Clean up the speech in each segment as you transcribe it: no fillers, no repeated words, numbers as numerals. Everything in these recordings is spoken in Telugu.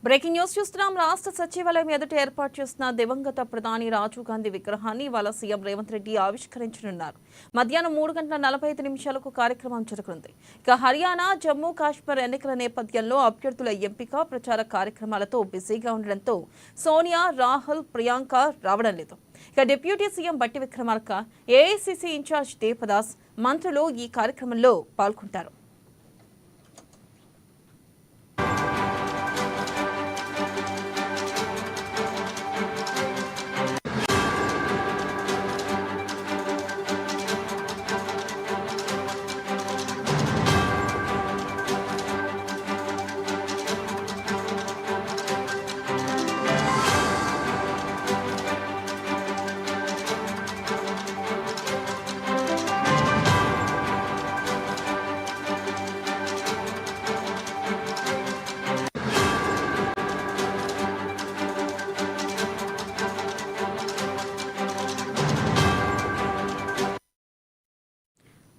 బ్రేకింగ్ న్యూస్ చూస్తున్నాం. రాష్ట్ర సచివాలయం ఎదుట ఏర్పాటు చేసిన దివంగత ప్రధాని రాజీవ్ గాంధీ విగ్రహాన్ని ఇవాళ సీఎం రేవంత్ రెడ్డి ఆవిష్కరించనున్నారు. మధ్యాహ్నం 3:45 కార్యక్రమం జరగనుంది. ఇక హర్యానా, జమ్మూ కాశ్మీర్ ఎన్నికల నేపథ్యంలో అభ్యర్థుల ఎంపిక, ప్రచార కార్యక్రమాలతో బిజీగా ఉండడంతో సోనియా, రాహుల్, ప్రియాంక రావడం లేదు. ఇక డిప్యూటీ సీఎం బట్టి విక్రమార్క, ఏఐసీసీ ఇన్ఛార్జ్ దేవదాస్, మంత్రులు ఈ కార్యక్రమంలో పాల్గొంటారు.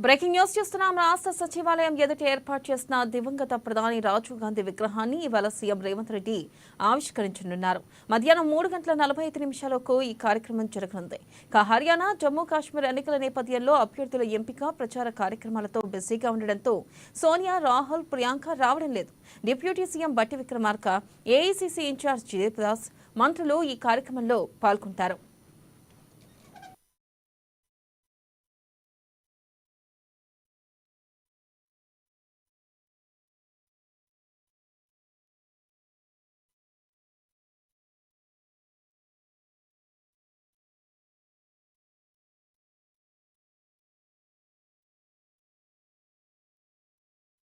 బ్రేకింగ్ న్యూస్ చూస్తున్నాం. రాష్ట్ర సచివాలయం ఎదుట ఏర్పాటు చేసిన దివంగత ప్రధాని రాజీవ్ గాంధీ విగ్రహాన్ని ఇవాళ సీఎం రేవంత్ రెడ్డి ఆవిష్కరించనున్నారు. మధ్యాహ్నం 3:45 ఈ కార్యక్రమం జరగనుంది. ఇక హర్యానా, జమ్మూ కాశ్మీర్ ఎన్నికల నేపథ్యంలో అభ్యర్థుల ఎంపిక, ప్రచార కార్యక్రమాలతో బిజీగా ఉండడంతో సోనియా, రాహుల్, ప్రియాంక రావడం లేదు. డిప్యూటీ సీఎం బట్టి విక్రమార్క, ఏఐసీసీ ఇన్ఛార్జ్ దేవదాస్, మంత్రులు ఈ కార్యక్రమంలో పాల్గొంటారు.